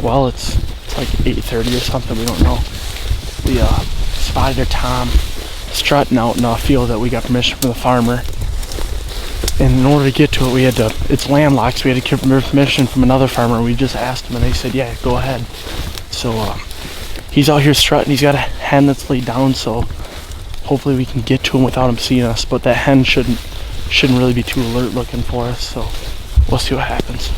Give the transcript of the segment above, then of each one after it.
Well, it's like 8:30 or something. We don't know. We spotted a tom strutting out in a field that we got permission from the farmer. And in order to get to it, we had to. It's landlocked, so we had to get permission from another farmer. We just asked him, and they said, "Yeah, go ahead." So he's out here strutting. He's got a hen that's laid down, so hopefully we can get to him without him seeing us. But that hen shouldn't really be too alert looking for us. So we'll see what happens.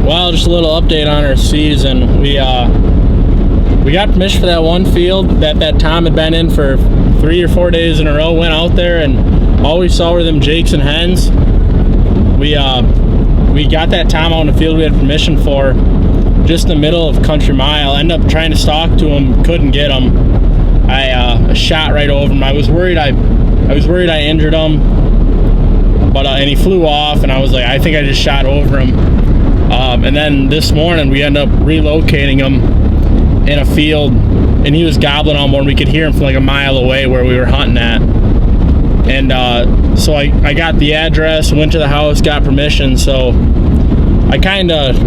Well, just a little update on our season. We got permission for that one field that Tom had been in for 3 or 4 days in a row. Went out there and all we saw were them jakes and hens. We got that Tom out in the field we had permission for, just in the middle of Country Mile. Ended up trying to stalk to him, couldn't get him. I shot right over him. I was worried I injured him, but and he flew off, and I was like, I think I just shot over him. And then this morning we ended up relocating him in a field, and he was gobbling on one. We could hear him from like a mile away where we were hunting at. And so I got the address, went to the house, got permission. So I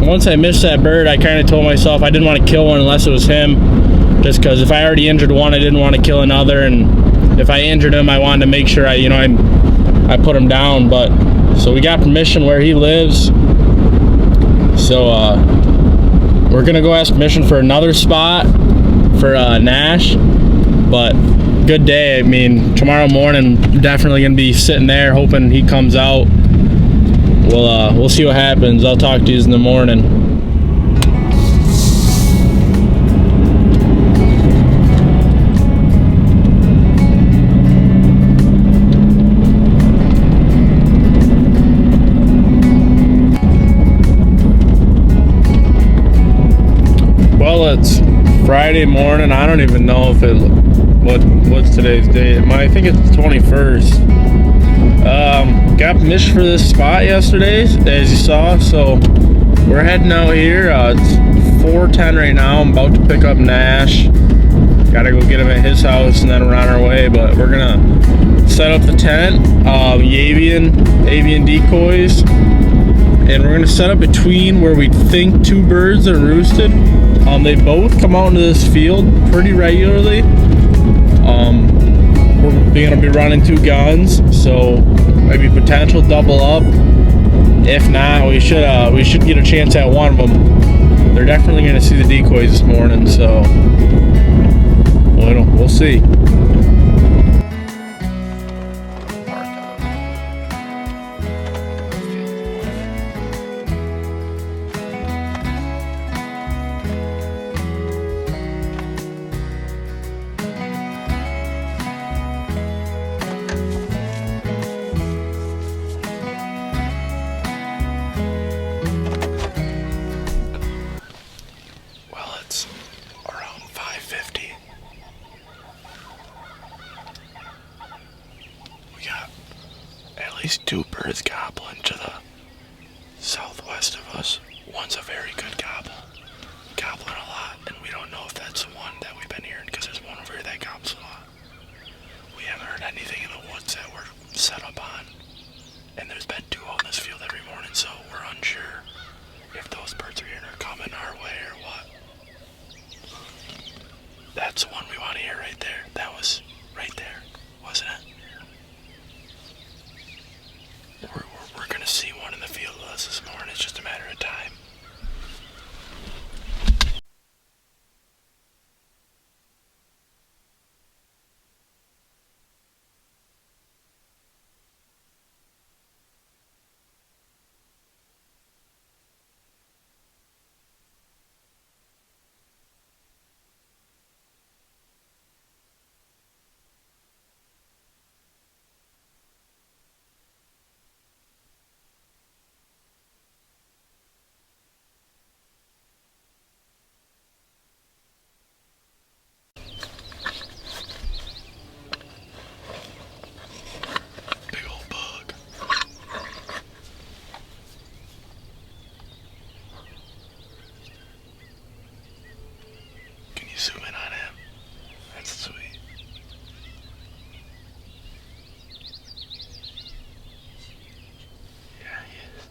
once I missed that bird, I kind of told myself I didn't want to kill one unless it was him, just because if I already injured one, I didn't want to kill another, and if I injured him, I wanted to make sure I put him down. But so we got permission where he lives. So we're gonna go ask permission for another spot for Nash, but good day. I mean, tomorrow morning definitely gonna be sitting there hoping he comes out. we'll see what happens. I'll talk to you in the morning. Well, it's Friday morning. I don't even know if what's today's date. I think it's the 21st. Got permission for this spot yesterday, as you saw, so we're heading out here. It's 4:10 right now. I'm about to pick up Nash. Gotta go get him at his house and then we're on our way, but we're gonna set up the tent, avian decoys, and we're gonna set up between where we think two birds are roosted. They both come out into this field pretty regularly. We're gonna be running two guns, so maybe potential double up. If not, we should get a chance at one of them. They're definitely gonna see the decoys this morning, so we'll see. At least two birds gobbling to the southwest of us. One's a very good gobbling a lot, and we don't know if that's the one that we've been hearing, because there's one over here that gobbles a lot. We haven't heard anything in the woods that we're set up on, and there's been two out in this field every morning, so we're unsure if those birds are here and are coming our way or what. That's the one we want to hear right there. That was right there, wasn't it? We're gonna see one in the field with us this morning. It's just a matter of time. Zoom in on him. That's sweet. Yeah, he is.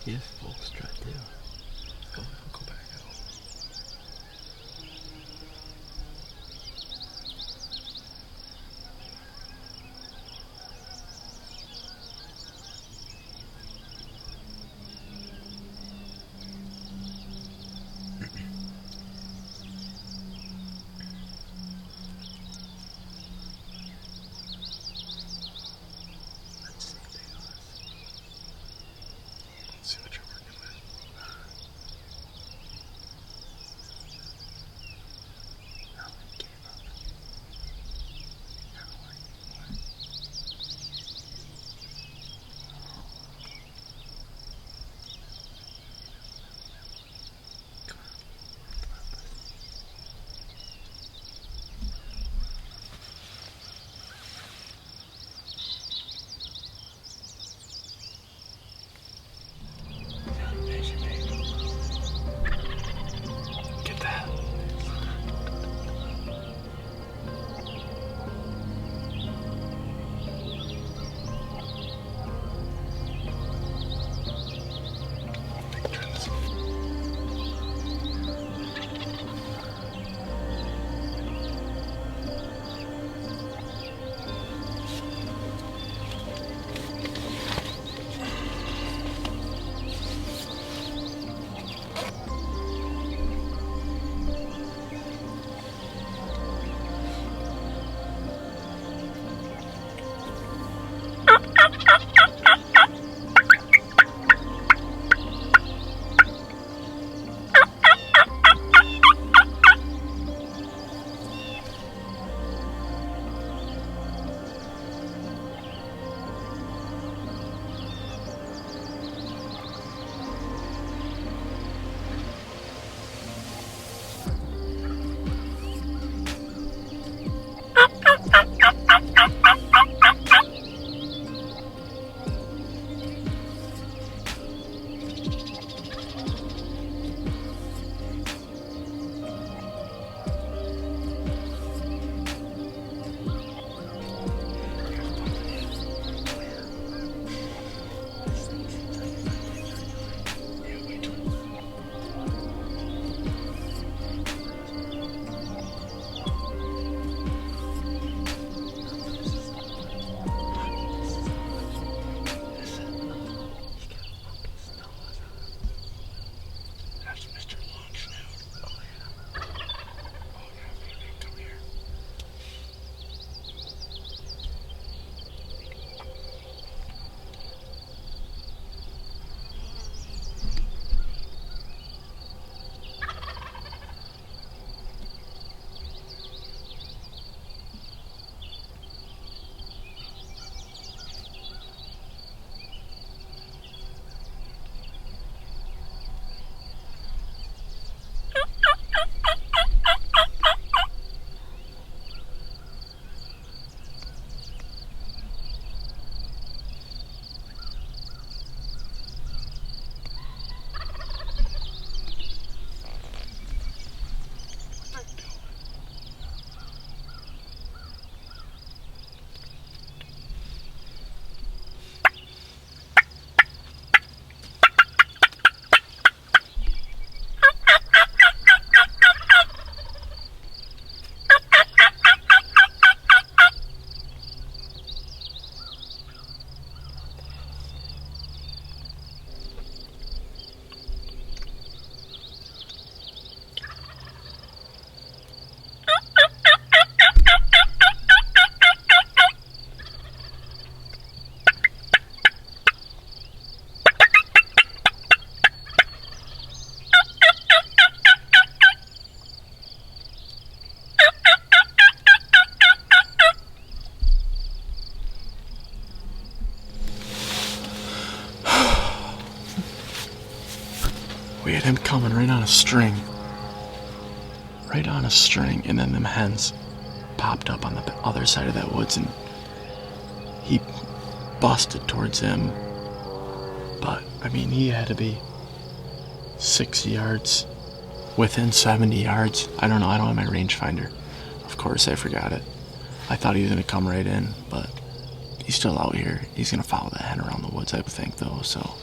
He is full strut too. Go back out. We had him coming right on a string. Right on a string, and then them hens popped up on the other side of that woods, and he busted towards him. But, I mean, he had to be 60 yards, within 70 yards. I don't know, I don't have my rangefinder. Of course, I forgot it. I thought he was going to come right in, but he's still out here. He's going to follow that hen around the woods, I would think, though, so...